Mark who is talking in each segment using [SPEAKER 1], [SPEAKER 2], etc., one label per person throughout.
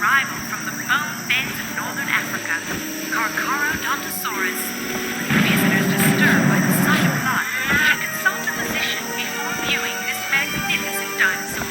[SPEAKER 1] arrival from the bone beds of northern Africa, Carcharodontosaurus. Visitors disturbed by the sight of blood should consult a physician before viewing this magnificent dinosaur.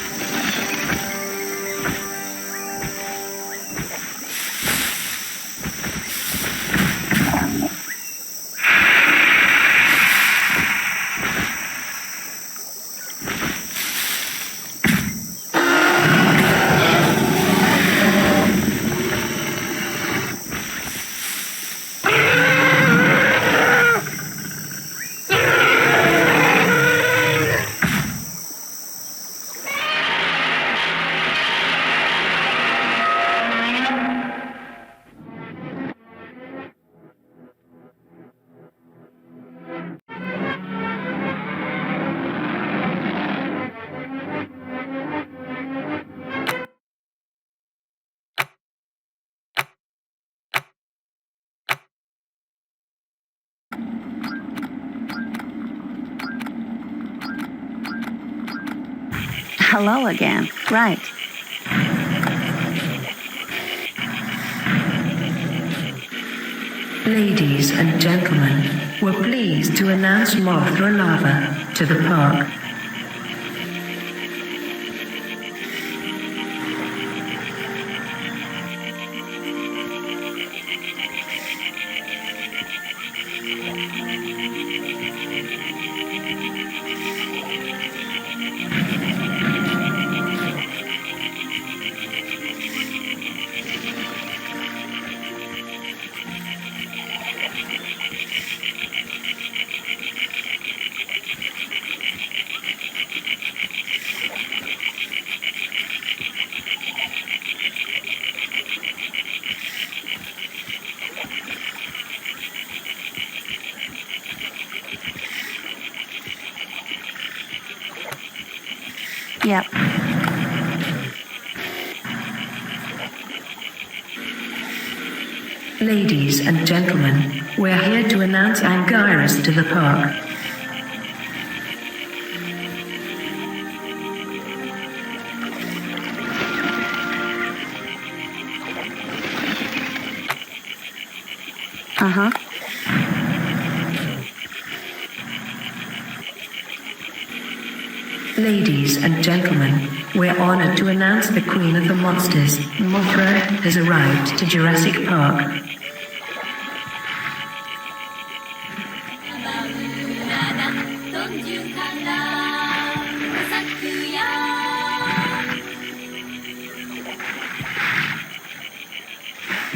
[SPEAKER 2] Hello again. Right.
[SPEAKER 3] Ladies and gentlemen, we're pleased to announce Mothra Lava to the park.
[SPEAKER 2] Yep.
[SPEAKER 3] Ladies and gentlemen, we're here to announce Anguirus to the park.
[SPEAKER 2] Uh-huh.
[SPEAKER 3] Ladies and gentlemen, we're honored to announce the Queen of the Monsters, Mothra, has arrived to Jurassic Park.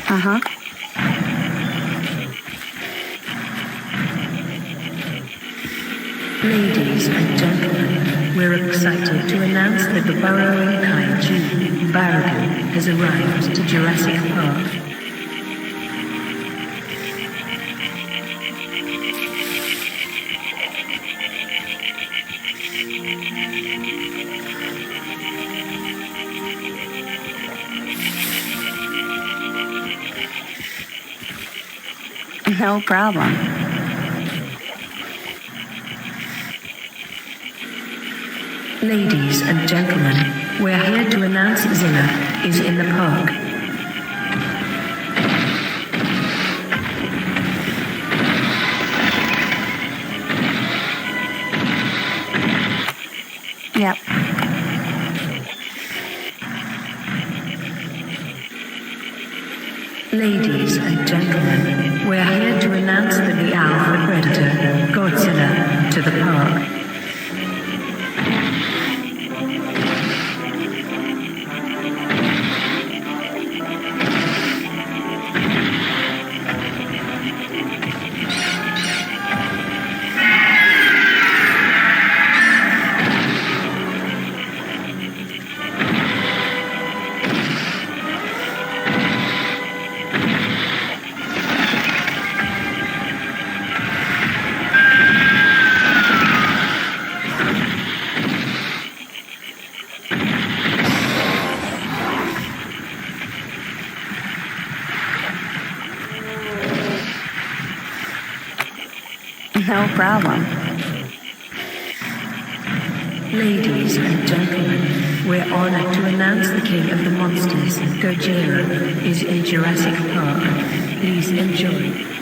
[SPEAKER 2] Uh-huh.
[SPEAKER 3] Ladies and gentlemen, we're excited to announce that the burrowing kaiju, Barragan, has arrived to Jurassic Park.
[SPEAKER 2] No problem.
[SPEAKER 3] Ladies and gentlemen, we're here to announce Zilla is in the park.
[SPEAKER 2] Yep.
[SPEAKER 3] Ladies and gentlemen, we're here to announce that the alpha predator, Godzilla, to the park.
[SPEAKER 2] No problem.
[SPEAKER 3] Ladies and gentlemen, we're honored to announce the king of the monsters, Godzilla, is in Jurassic Park. Please enjoy.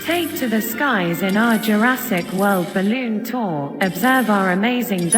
[SPEAKER 3] Take to the skies in our Jurassic World balloon tour. Observe our amazing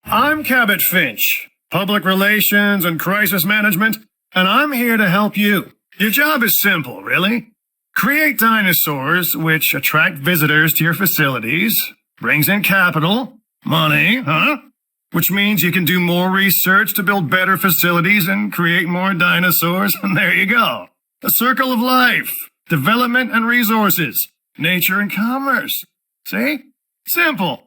[SPEAKER 4] I'm Cabot Finch, Public Relations and Crisis Management, and I'm here to help you. Your job is simple, really. Create dinosaurs which attract visitors to your facilities, brings in capital, money, which means you can do more research to build better facilities and create more dinosaurs, and there you go. A circle of life, development and resources, nature and commerce. See? Simple.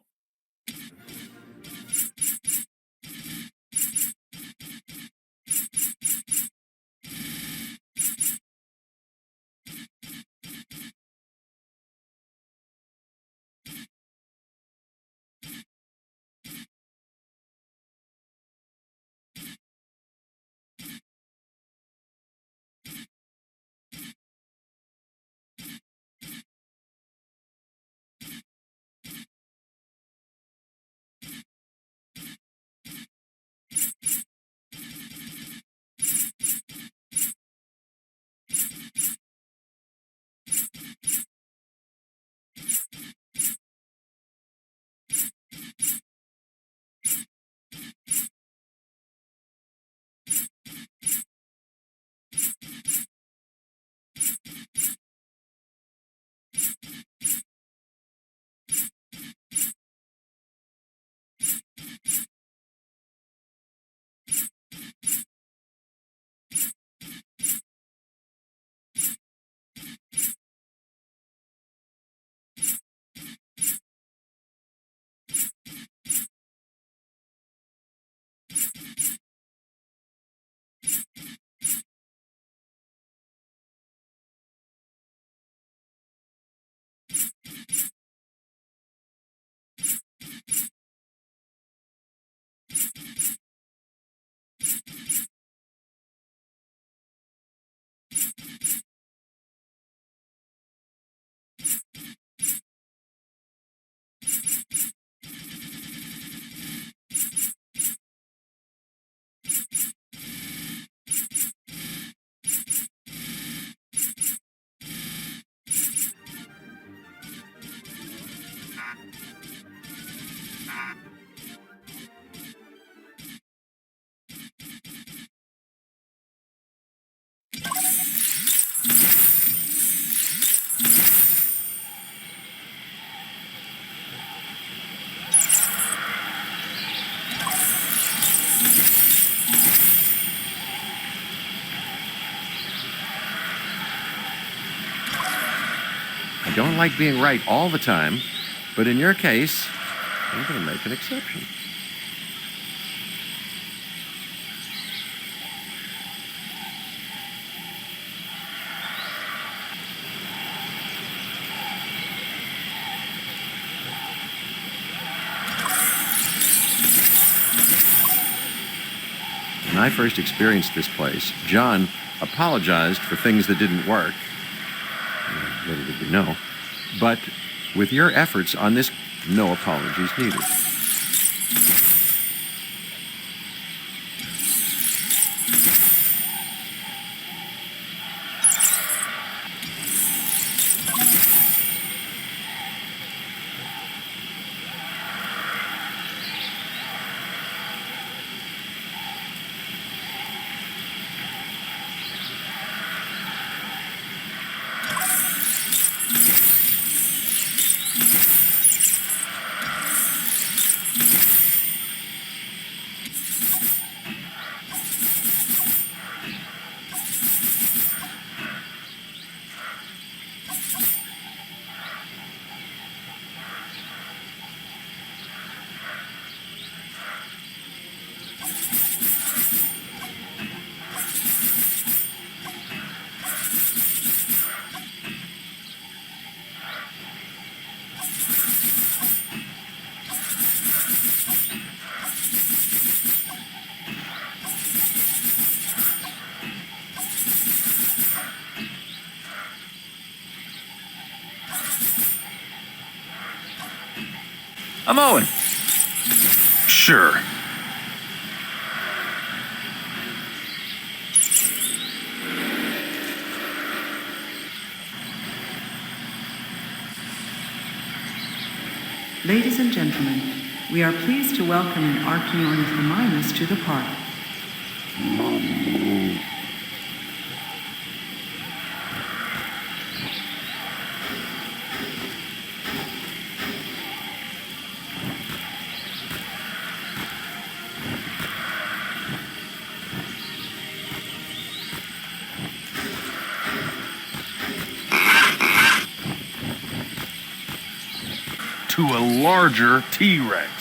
[SPEAKER 5] I don't like being right all the time, but in your case, I'm going to make an exception. When I first experienced this place, John apologized for things that didn't work. Little did we know. But with your efforts on this, no apologies needed.
[SPEAKER 6] I'm Owen.
[SPEAKER 7] Sure.
[SPEAKER 8] Ladies and gentlemen, we are pleased to welcome an Archaeornithomimus to the park.
[SPEAKER 7] To a larger T-Rex.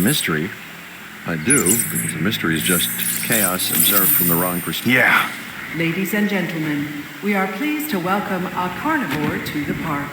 [SPEAKER 5] Mystery. I do, because a mystery is just chaos observed from the wrong perspective.
[SPEAKER 7] Yeah.
[SPEAKER 8] Ladies and gentlemen, we are pleased to welcome a carnivore to the park.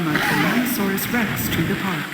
[SPEAKER 8] welcome our Spinosaurus Rex to the park.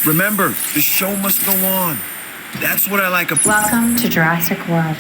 [SPEAKER 6] Remember, the show must go on. That's what I like about...
[SPEAKER 2] Welcome to Jurassic World.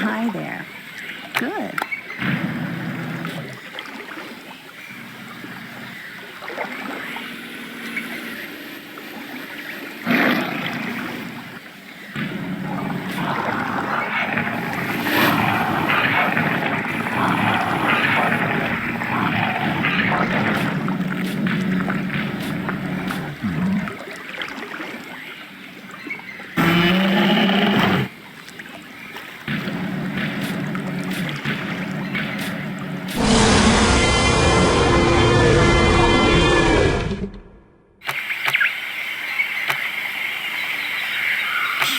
[SPEAKER 2] Hi there. Good.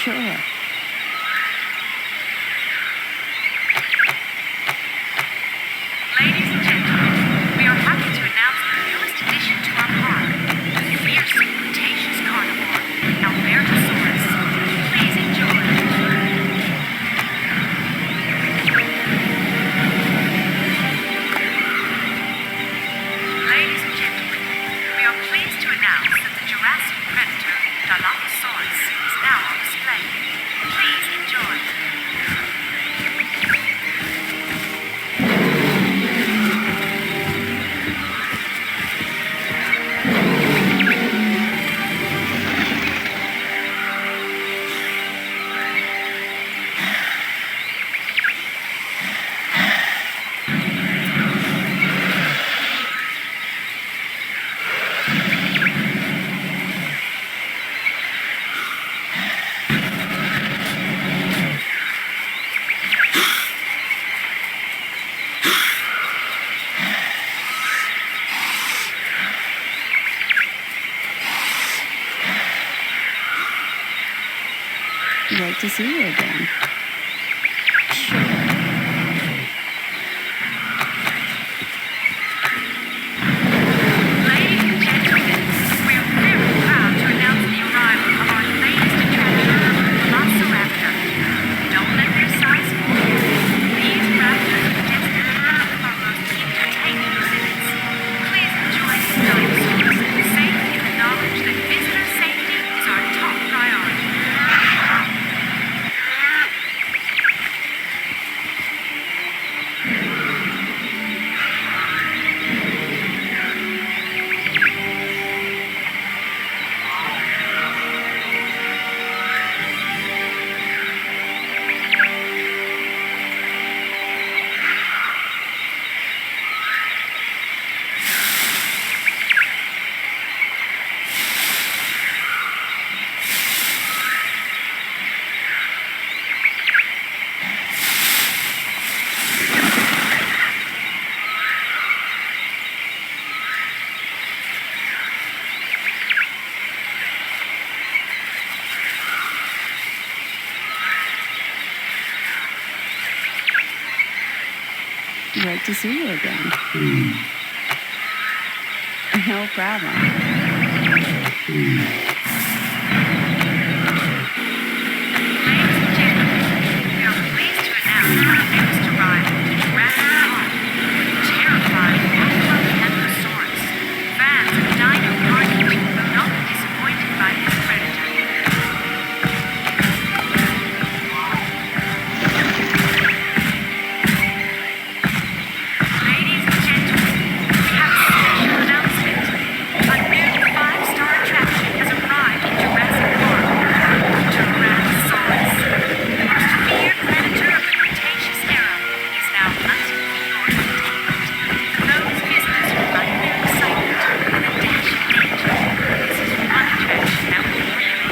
[SPEAKER 2] Sure.
[SPEAKER 1] Ladies and gentlemen, we are happy to announce the newest addition to our park, the fierce, cretaceous carnivore, Albertosaurus. Please enjoy. Ladies and gentlemen, we are pleased to announce that the Jurassic predator, Dinosaurs, is now on display. Please enjoy.
[SPEAKER 2] Great to see you again. Sure.
[SPEAKER 1] Ladies and gentlemen, we are very proud to announce the arrival of our latest attraction, Velociraptor. Don't let their size fool you. These raptors are destined to be one of our most entertaining exhibits. Please enjoy these dinosaurs, safe in the knowledge that visitor safety is our top priority.
[SPEAKER 2] Great to see you again. No problem.
[SPEAKER 1] Ladies and gentlemen, we are pleased to announce our newest arrival to Jurassic Park, terrifying Aquatic Creatures. Fans of Dino Carnage will not be disappointed by this predator. Ladies and gentlemen, we have a special announcement. A new 5-star attraction has arrived in Jurassic Park. Pterosaurs, the most feared predator of the Cretaceous era, is now hunting for your entertainment. For those visitors who like their excitement and a dash of danger, this is one attraction that will really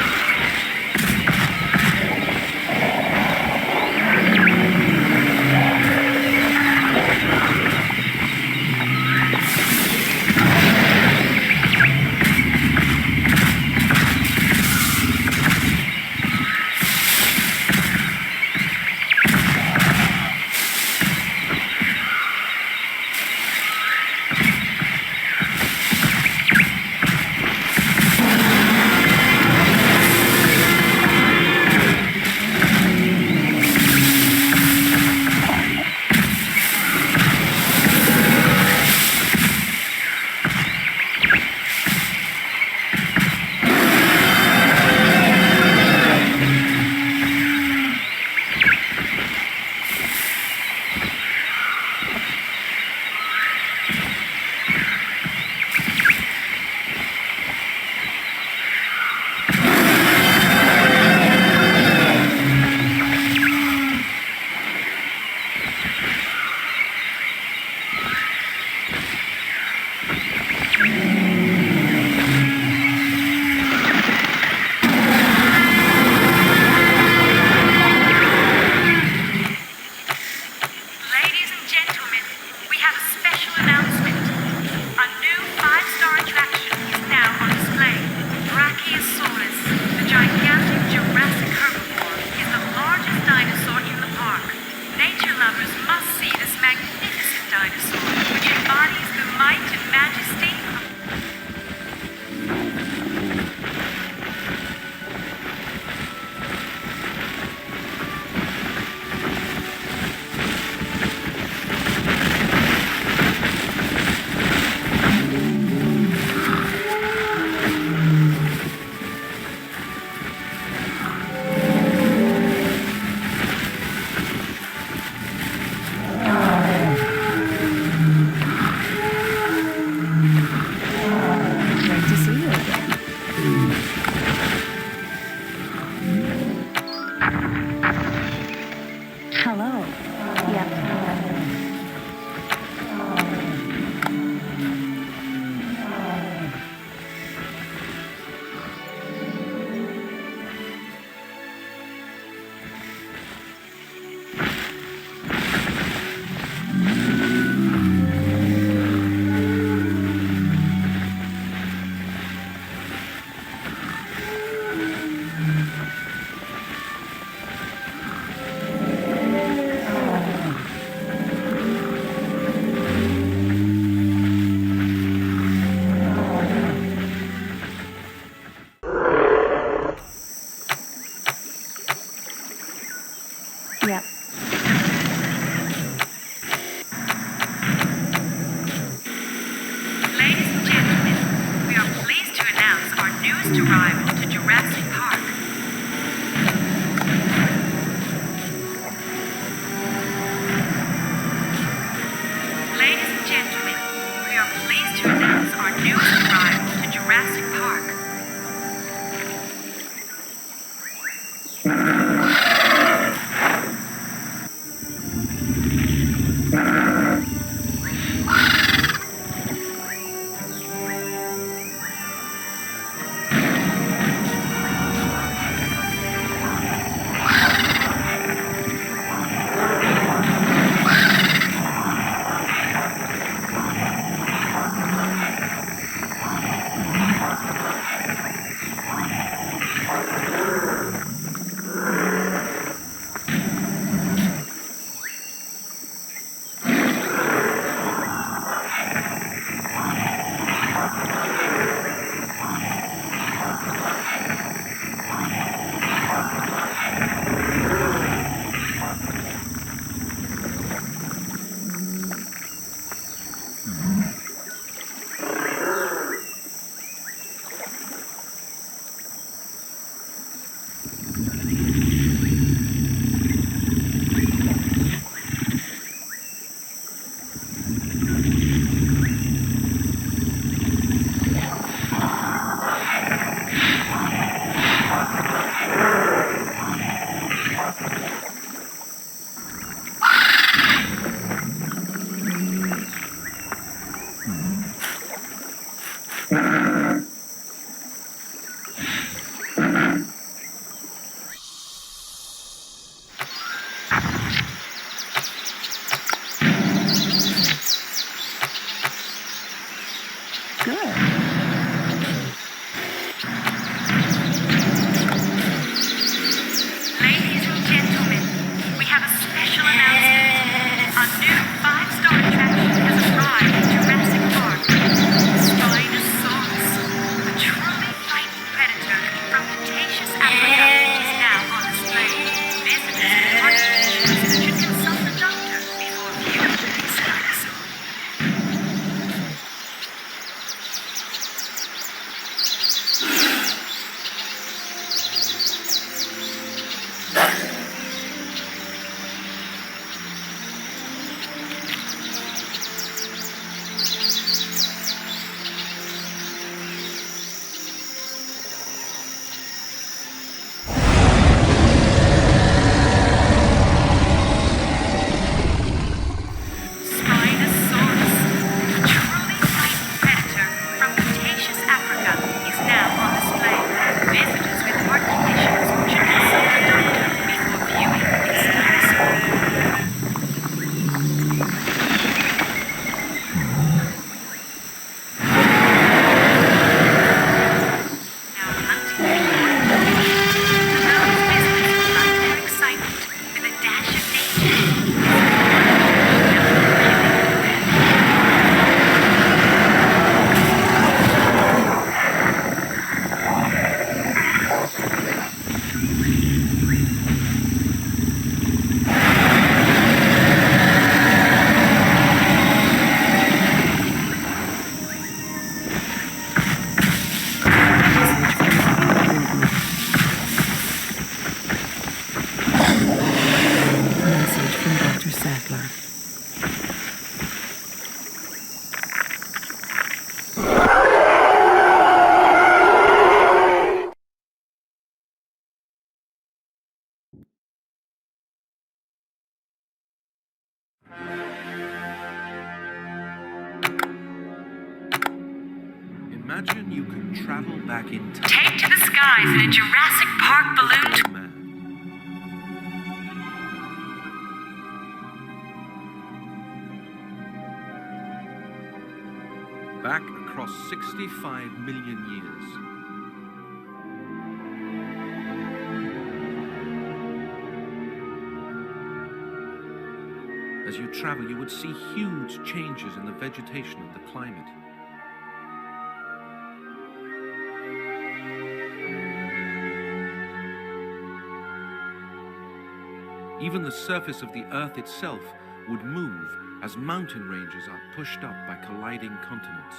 [SPEAKER 1] Ladies and gentlemen, we have a special announcement. A new 5-star attraction is now on display. Brachiosaurus, the gigantic Jurassic herbivore, is the largest dinosaur in the park. Nature lovers must see this magnificent dinosaur, which embodies the might and majesty of
[SPEAKER 2] Great to see you again. Hello. Yep. Yep.
[SPEAKER 1] Ladies and gentlemen, we are pleased to announce our newest arrival to Jurassic Park. Ladies and gentlemen, we are pleased to announce our newest arrival to Jurassic Park.
[SPEAKER 9] Imagine you can travel back in time.
[SPEAKER 1] Take to the skies in a Jurassic Park balloon tour.
[SPEAKER 9] Back across 65 million years. As you travel, you would see huge changes in the vegetation and the climate. Even the surface of the Earth itself would move as mountain ranges are pushed up by colliding continents.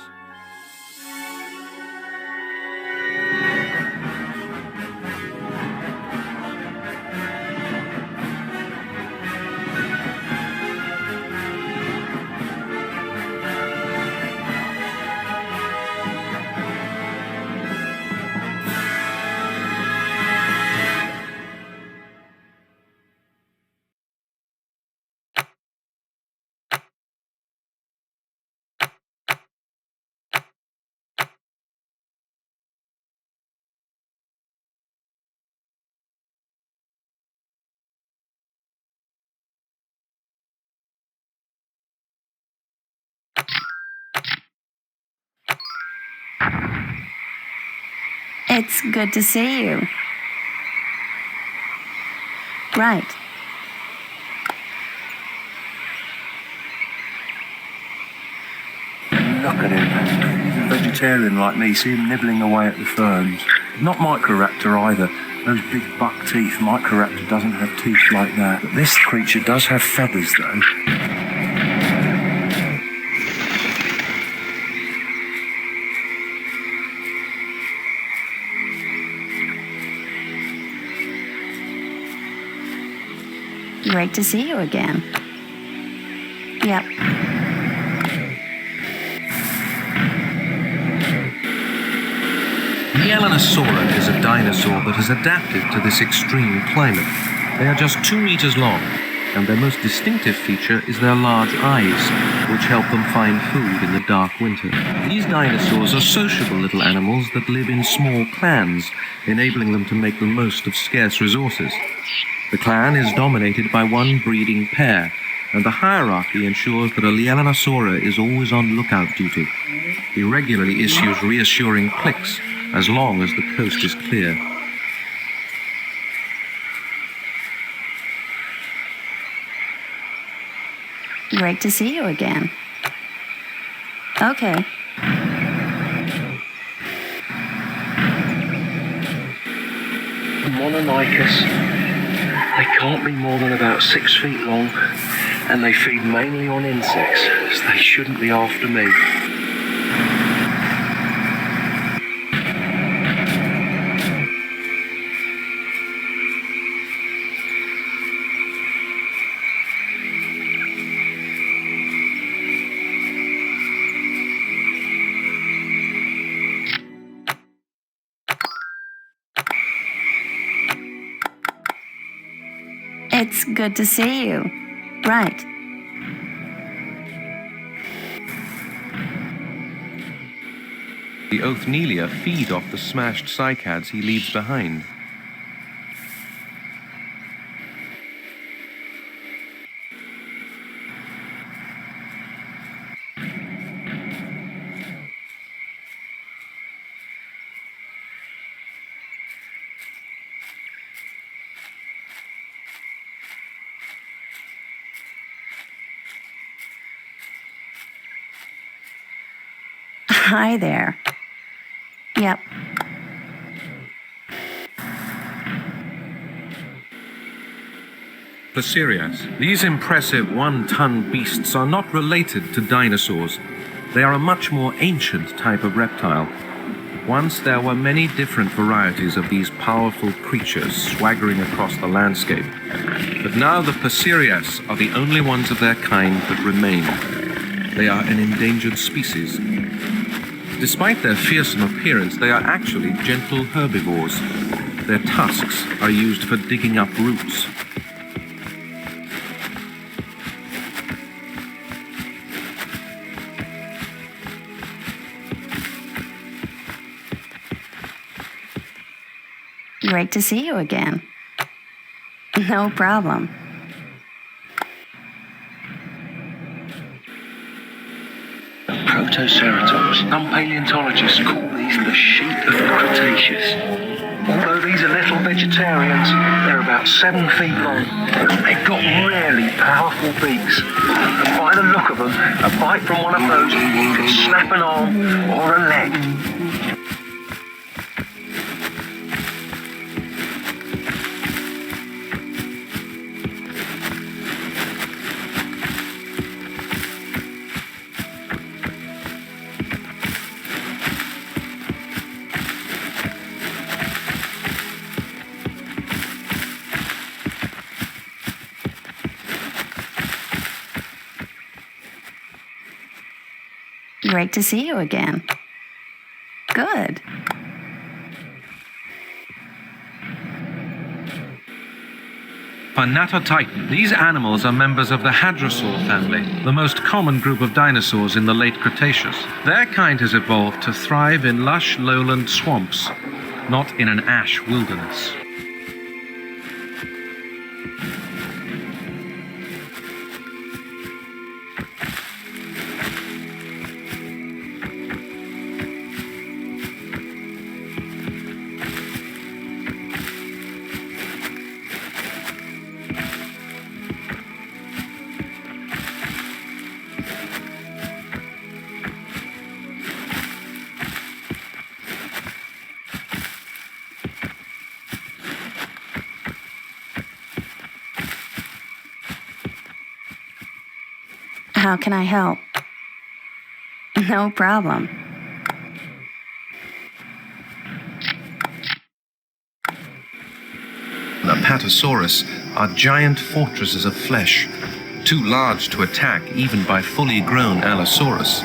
[SPEAKER 2] It's good to see you. Right.
[SPEAKER 10] Look at him. He's a vegetarian like me. See him nibbling away at the ferns. Not Microraptor either. Those big buck teeth. Microraptor doesn't have teeth like that. But this creature does have feathers, though.
[SPEAKER 2] Great to see you again. Yep.
[SPEAKER 9] The Titanoboa is a dinosaur that has adapted to this extreme climate. They are just 2 meters long, and their most distinctive feature is their large eyes, which help them find food in the dark winter. These dinosaurs are sociable little animals that live in small clans, enabling them to make the most of scarce resources. The clan is dominated by one breeding pair, and the hierarchy ensures that a Titanoboa is always on lookout duty. He regularly issues reassuring clicks as long as the coast is clear.
[SPEAKER 2] Great to see you again. Okay.
[SPEAKER 10] Monomicus. They can't be more than about 6 feet long, and they feed mainly on insects, so they shouldn't be after me.
[SPEAKER 2] It's good to see you. Right.
[SPEAKER 9] The Othnielia feed off the smashed cycads he leaves behind.
[SPEAKER 2] Hi there. Yep.
[SPEAKER 9] Pterosaurs. These impressive 1-ton beasts are not related to dinosaurs. They are a much more ancient type of reptile. Once there were many different varieties of these powerful creatures swaggering across the landscape. But now the Pterosaurs are the only ones of their kind that remain. They are an endangered species. Despite their fearsome appearance, they are actually gentle herbivores. Their tusks are used for digging up roots.
[SPEAKER 2] Great to see you again. No problem.
[SPEAKER 10] Protoceratops. Some paleontologists call these the sheep of the Cretaceous. Although these are little vegetarians, they're about 7 feet long. They've got really powerful beaks. And by the look of them, a bite from one of those could snap an arm or a leg.
[SPEAKER 2] Great to see you again. Good.
[SPEAKER 9] Titan. These animals are members of the Hadrosaur family, the most common group of dinosaurs in the late Cretaceous. Their kind has evolved to thrive in lush lowland swamps, not in an ash wilderness.
[SPEAKER 2] How can I help? No problem.
[SPEAKER 9] The Pterosaurs are giant fortresses of flesh, too large to attack even by fully grown Allosaurus.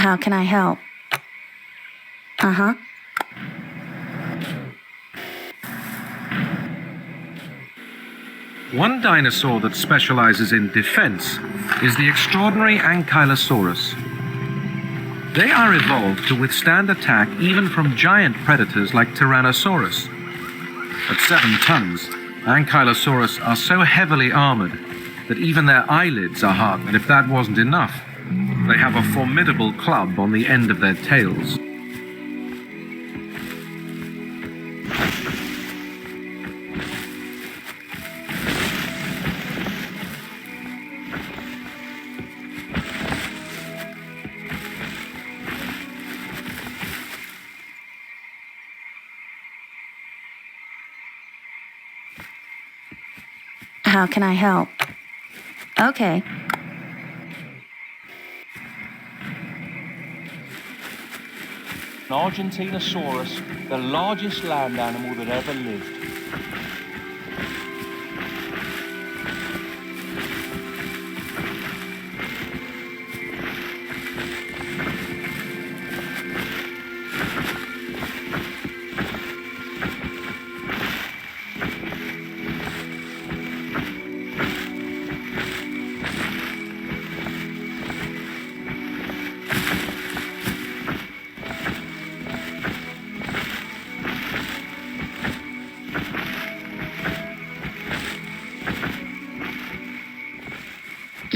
[SPEAKER 2] How can I help? Uh-huh.
[SPEAKER 9] One dinosaur that specializes in defense is the extraordinary Ankylosaurus. They are evolved to withstand attack even from giant predators like Tyrannosaurus. At 7 tons, Ankylosaurus are so heavily armored that even their eyelids are hard. And if that wasn't enough, they have a formidable club on the end of their tails.
[SPEAKER 2] How can I help? Okay.
[SPEAKER 10] Argentinosaurus, the largest land animal that ever lived.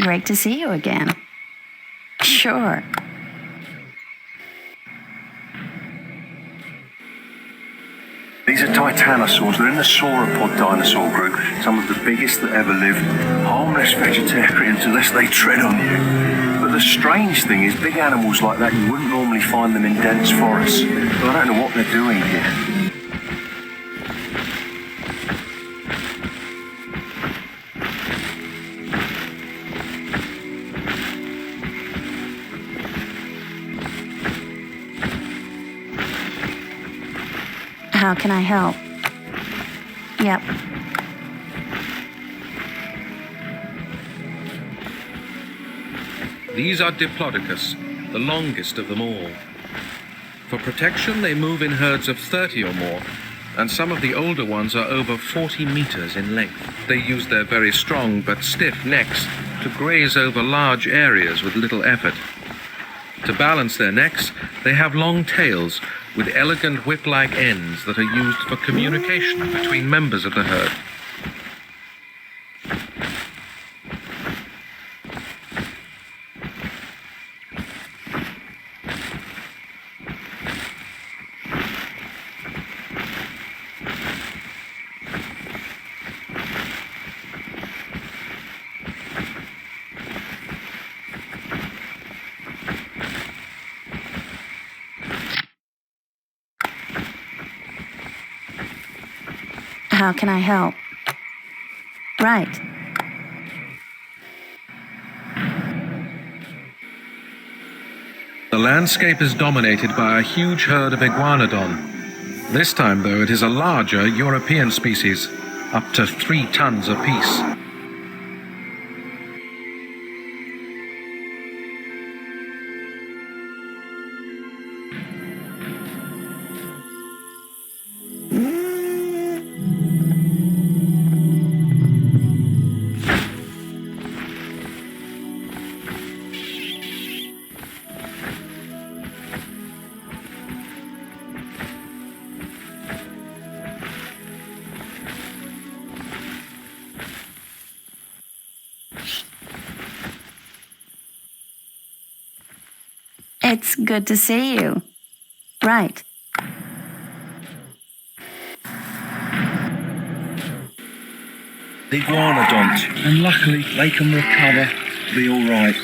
[SPEAKER 2] Great to see you again. Sure.
[SPEAKER 10] These are Titanosaurs. They're in the sauropod dinosaur group, some of the biggest that ever lived. Harmless vegetarians unless they tread on you. But the strange thing is, big animals like that, you wouldn't normally find them in dense forests. But I don't know what they're doing here.
[SPEAKER 2] How can I help? Yep.
[SPEAKER 9] These are Diplodocus, the longest of them all. For protection, they move in herds of 30 or more, and some of the older ones are over 40 meters in length. They use their very strong but stiff necks to graze over large areas with little effort. To balance their necks, they have long tails with elegant whip-like ends that are used for communication between members of the herd.
[SPEAKER 2] How can I help? Right.
[SPEAKER 9] The landscape is dominated by a huge herd of iguanodon. This time, though, it is a larger European species, up to 3 tons apiece.
[SPEAKER 2] It's good to see you. Right.
[SPEAKER 10] Iguanodons, and luckily they can recover to be all right.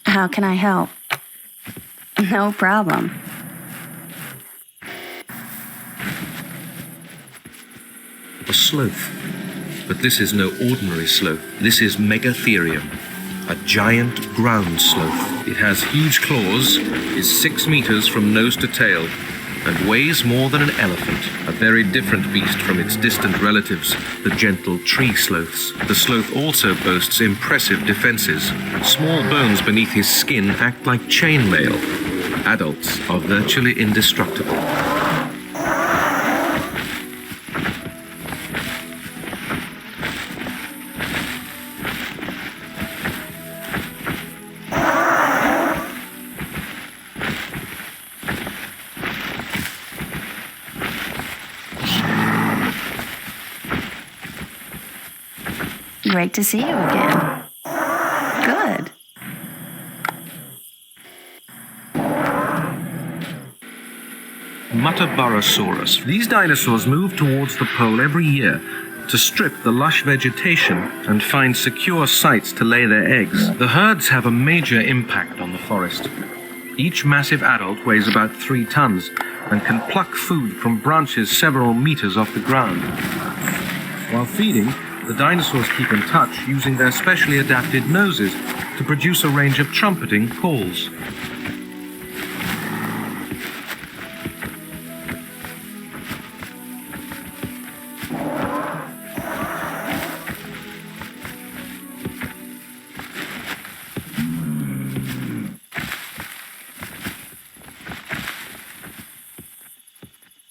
[SPEAKER 2] How can I help? No problem.
[SPEAKER 9] A sloth. But this is no ordinary sloth. This is Megatherium, a giant ground sloth. It has huge claws, is 6 meters from nose to tail, and weighs more than an elephant, a very different beast from its distant relatives, the gentle tree sloths. The sloth also boasts impressive defenses. Small bones beneath his skin act like chainmail. Adults are virtually indestructible.
[SPEAKER 2] Great to see you again. Good.
[SPEAKER 9] Mutabarosaurus. These dinosaurs move towards the pole every year to strip the lush vegetation and find secure sites to lay their eggs. The herds have a major impact on the forest. Each massive adult weighs about 3 tons and can pluck food from branches several meters off the ground. While feeding, the dinosaurs keep in touch using their specially adapted noses to produce a range of trumpeting calls.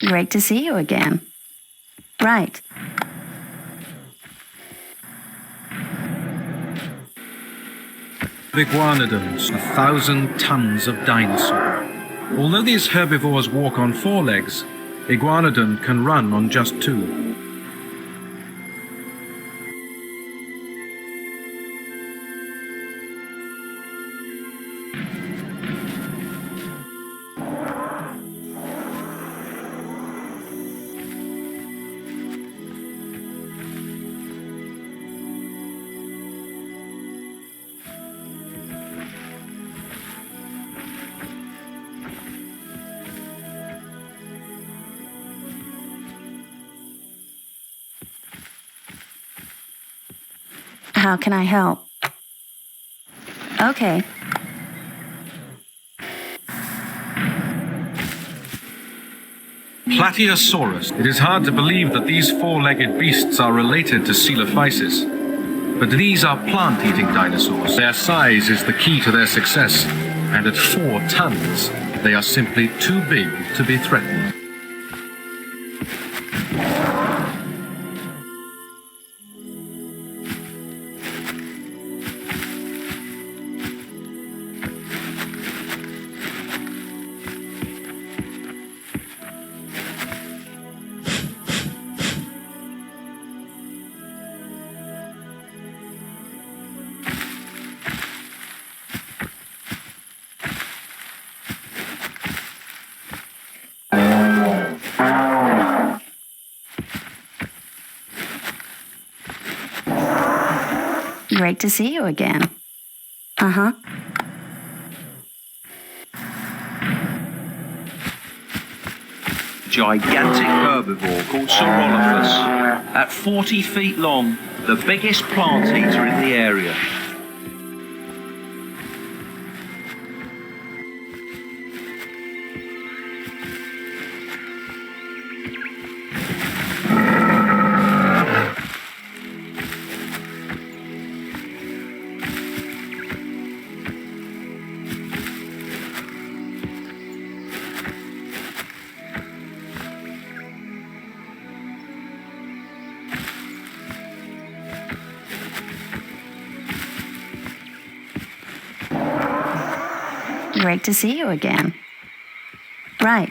[SPEAKER 2] Great to see you again. Right.
[SPEAKER 9] Iguanodons, 1,000 tons of dinosaur. Although these herbivores walk on 4 legs, Iguanodon can run on just 2.
[SPEAKER 2] How can I help? Okay.
[SPEAKER 9] Plateosaurus. It is hard to believe that these 4-legged beasts are related to Coelophysis. But these are plant-eating dinosaurs. Their size is the key to their success, and at 4 tons, they are simply too big to be threatened.
[SPEAKER 2] Great to see you again. Uh-huh.
[SPEAKER 11] Gigantic herbivore called Saurolophus. At 40 feet long, the biggest plant eater in the area.
[SPEAKER 2] Great to see you again. Right.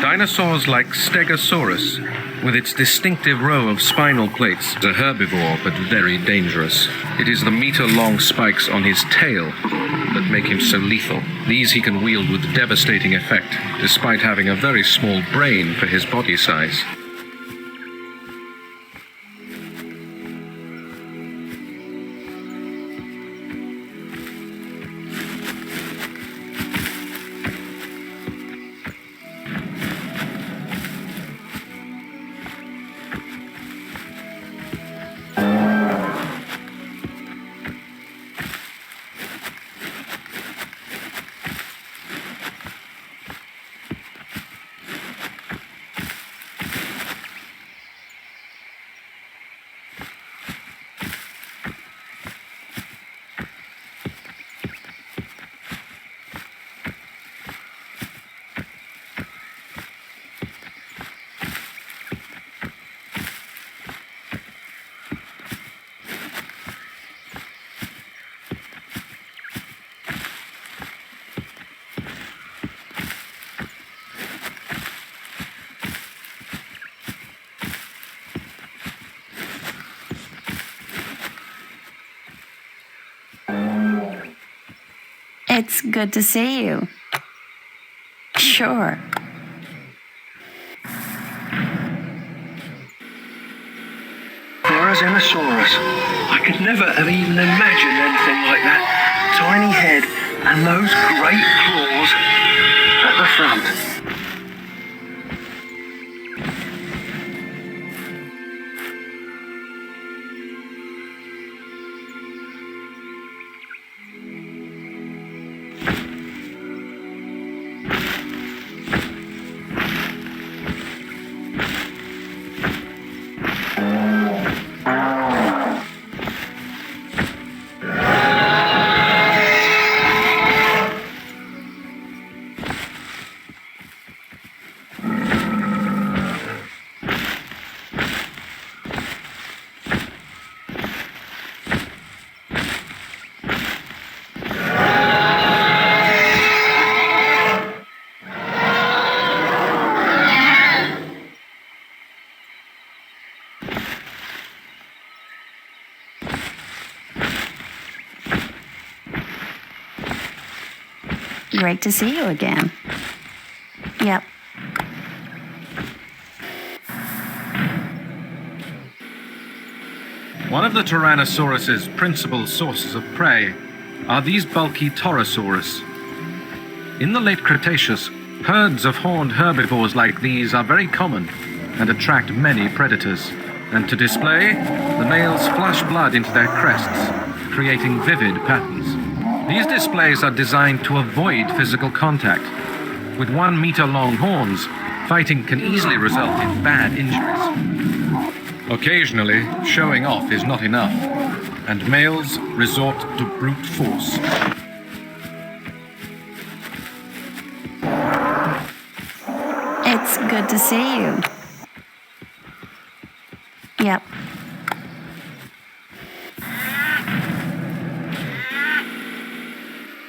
[SPEAKER 9] Dinosaurs like Stegosaurus, with its distinctive row of spinal plates, is a herbivore but very dangerous. It is the meter-long spikes on his tail that make him so lethal. These he can wield with devastating effect, despite having a very small brain for his body size.
[SPEAKER 2] It's good to see you. Sure.
[SPEAKER 10] Dinosaurus. I could never have even imagined anything like that. Tiny head and those great claws at the front.
[SPEAKER 2] Great to see you again. Yep.
[SPEAKER 9] One of the Tyrannosaurus's principal sources of prey are these bulky Pterosaurs. In the late Cretaceous, herds of horned herbivores like these are very common and attract many predators. And to display, the males flush blood into their crests, creating vivid patterns. These displays are designed to avoid physical contact. With 1 meter long horns, fighting can easily result in bad injuries. Occasionally, showing off is not enough, and males resort to brute force.
[SPEAKER 2] It's good to see you. Yep.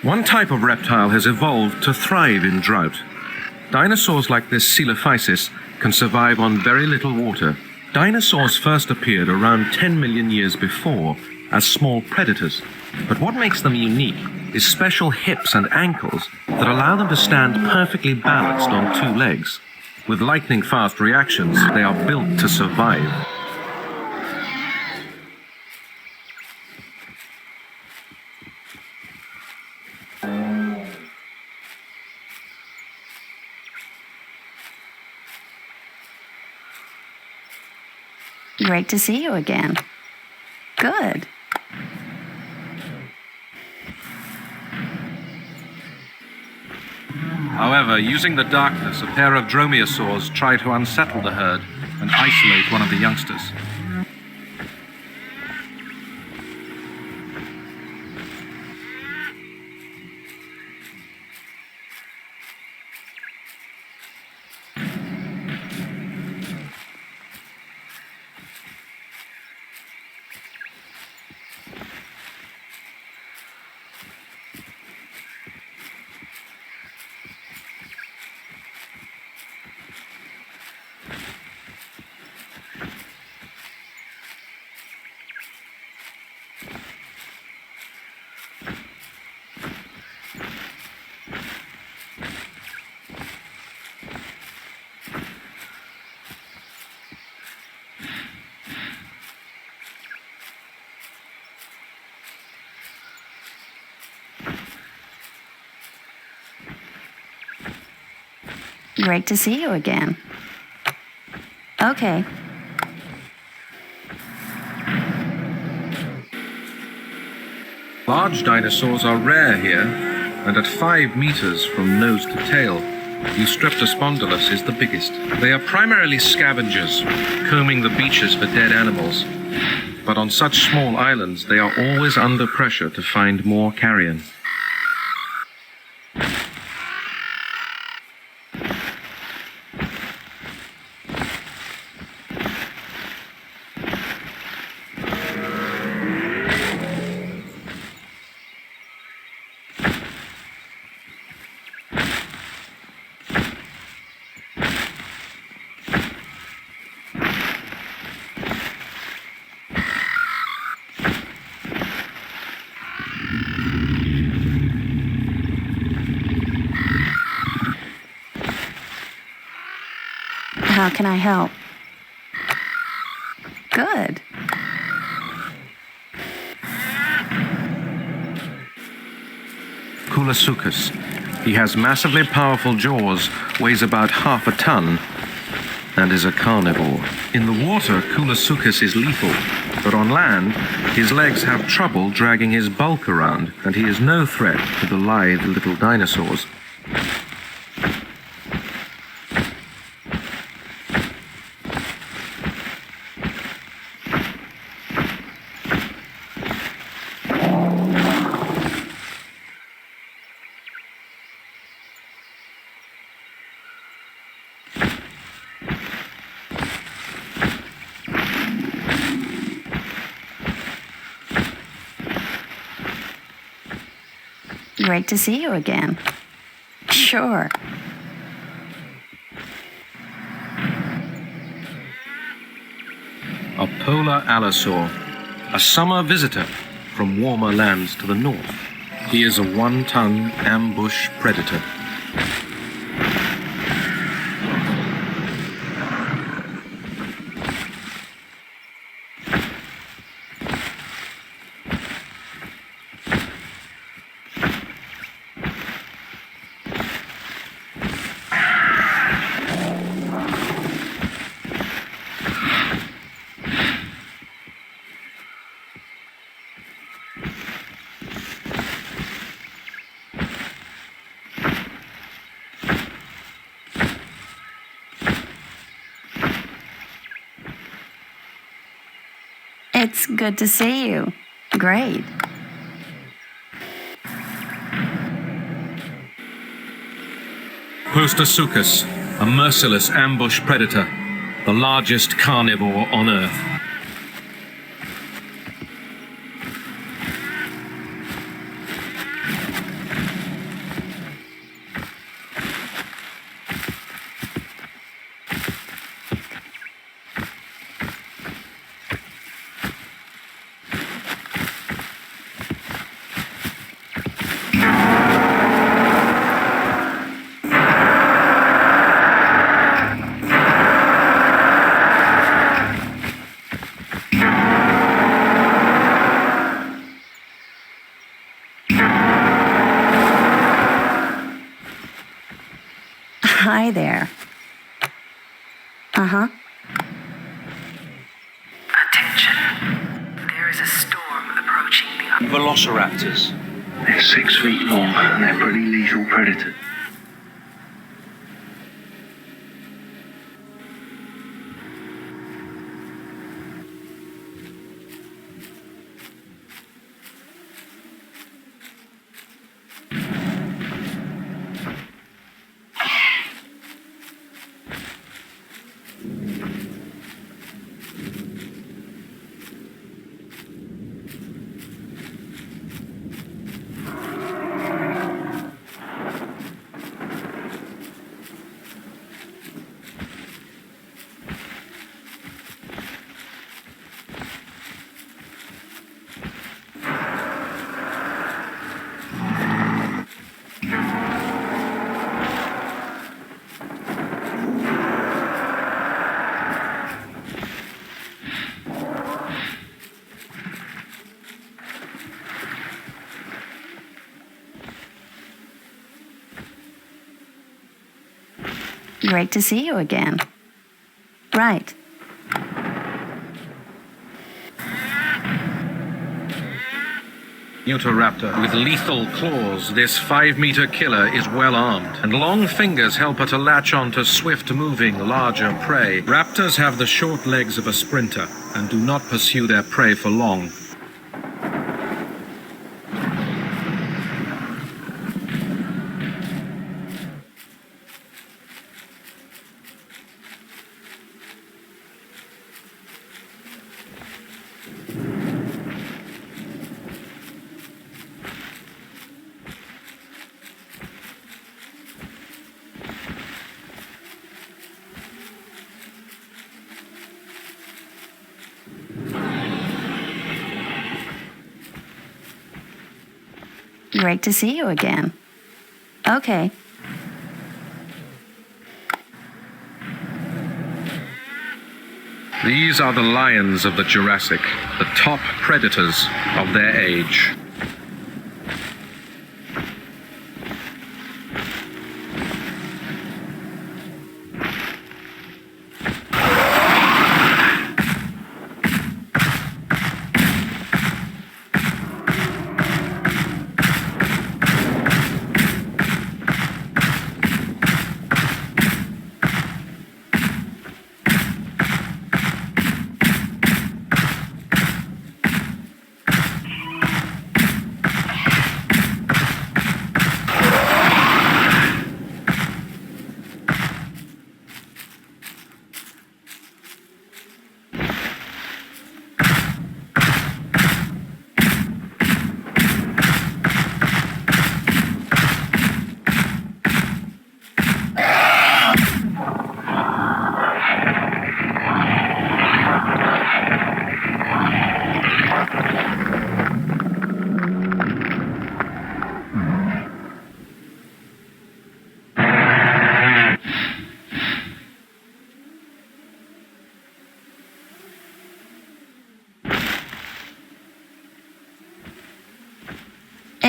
[SPEAKER 9] One type of reptile has evolved to thrive in drought. Dinosaurs like this Coelophysis can survive on very little water. Dinosaurs first appeared around 10 million years before as small predators. But what makes them unique is special hips and ankles that allow them to stand perfectly balanced on 2 legs. With lightning-fast reactions, they are built to survive.
[SPEAKER 2] Great to see you again. Good.
[SPEAKER 9] However, using the darkness, a pair of dromaeosaurs try to unsettle the herd and isolate one of the youngsters.
[SPEAKER 2] Great to see you again. Okay.
[SPEAKER 9] Large dinosaurs are rare here, and at 5 meters from nose to tail, Eustreptospondylus is the biggest. They are primarily scavengers, combing the beaches for dead animals. But on such small islands, they are always under pressure to find more carrion.
[SPEAKER 2] How can I help? Good.
[SPEAKER 9] Coelophysis. He has massively powerful jaws, weighs about half a ton, and is a carnivore. In the water, Coelophysis is lethal, but on land, his legs have trouble dragging his bulk around, and he is no threat to the lithe little dinosaurs.
[SPEAKER 2] Great to see you again. Sure.
[SPEAKER 9] A polar allosaur, a summer visitor from warmer lands to the north. He is a one-ton ambush predator.
[SPEAKER 2] It's good to see you. Great.
[SPEAKER 9] Prostosuchus, a merciless ambush predator, the largest carnivore on Earth.
[SPEAKER 2] Hi there. Uh-huh.
[SPEAKER 1] Attention. There is a storm approaching the...
[SPEAKER 11] Velociraptors.
[SPEAKER 10] They're 6 feet long and they're pretty lethal predators.
[SPEAKER 2] Great to see you again. Right.
[SPEAKER 9] Utahraptor. With lethal claws, this 5-meter killer is well armed, and long fingers help her to latch on to swift-moving, larger prey. Raptors have the short legs of a sprinter and do not pursue their prey for long.
[SPEAKER 2] Great to see you again. Okay.
[SPEAKER 9] These are the lions of the Jurassic, the top predators of their age.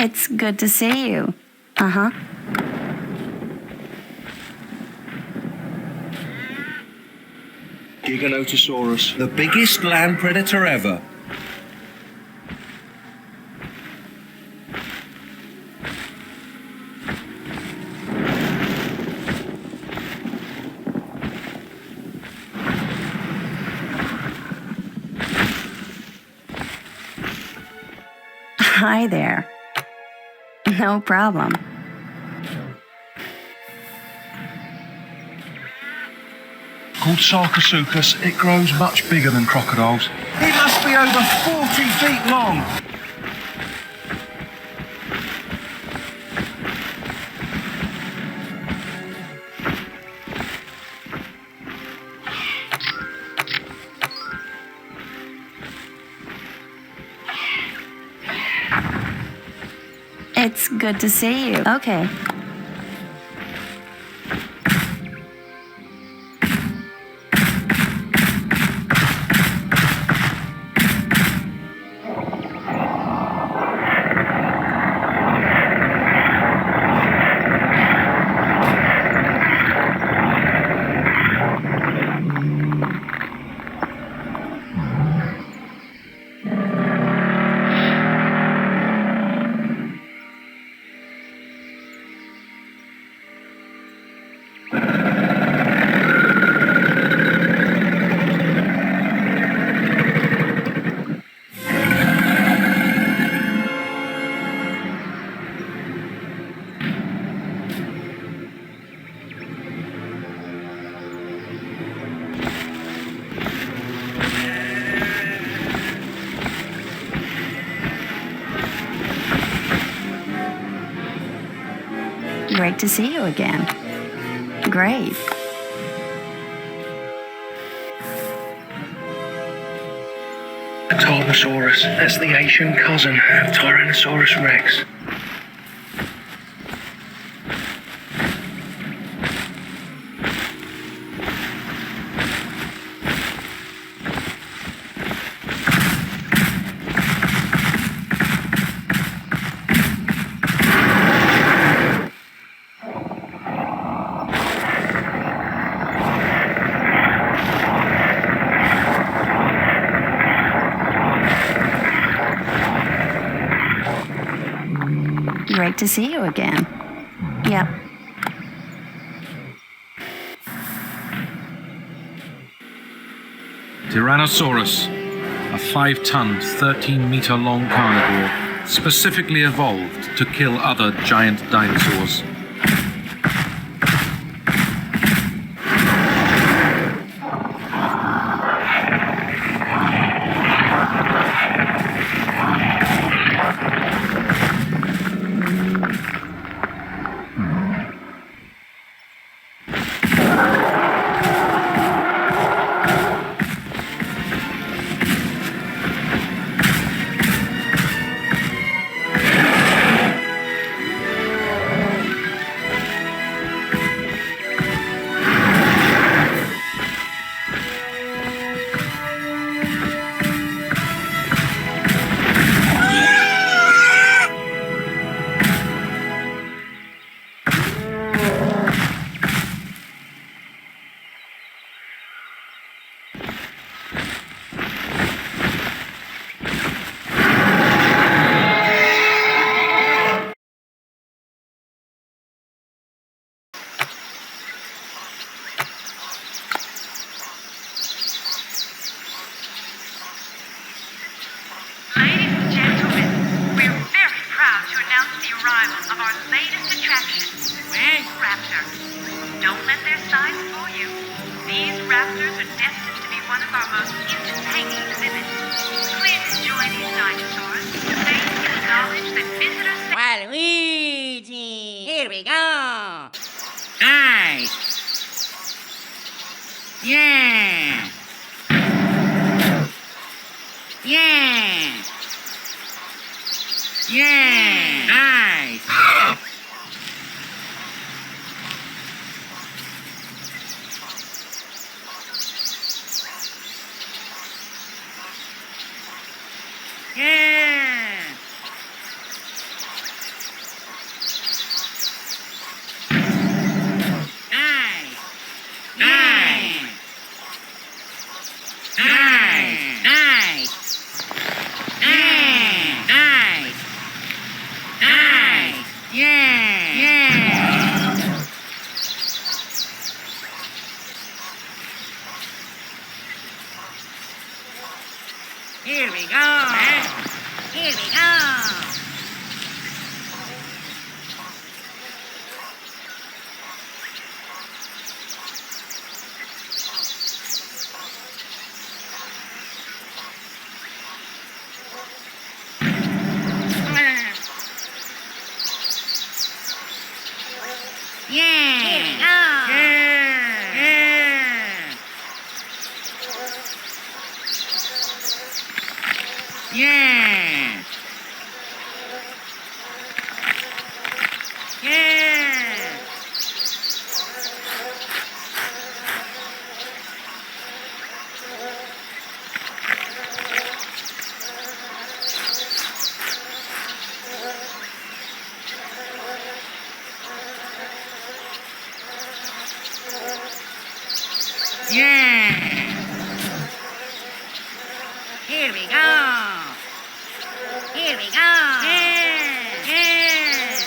[SPEAKER 2] It's good to see you. Uh-huh.
[SPEAKER 11] Giganotosaurus, the biggest land predator ever.
[SPEAKER 2] Hi there. No problem.
[SPEAKER 10] Called Sarcosuchus, it grows much bigger than crocodiles.
[SPEAKER 11] It must be over 40 feet long.
[SPEAKER 2] It's good to see you. Okay. Great to see you again. Great.
[SPEAKER 10] Hypo-Rex, that's the Asian cousin of Tyrannosaurus Rex.
[SPEAKER 2] Great to see you again. Yep.
[SPEAKER 9] Tyrannosaurus, a 5-ton, 13-meter-long carnivore, specifically evolved to kill other giant dinosaurs.
[SPEAKER 1] Ladies and gentlemen, we're very proud to announce the arrival of our latest attraction, Raptor. Don't let their size fool you. These raptors are destined to be one of our most entertaining exhibits. Please enjoy these dinosaurs. They acknowledge that visitors...
[SPEAKER 12] Waluigi! Here we go! Nice! Yeah! Yeah! Yeah! Nice! Yeah! Yeah. Here we go. Yeah. Yeah. Yeah. Here we go. Here we go. Yeah. Yeah.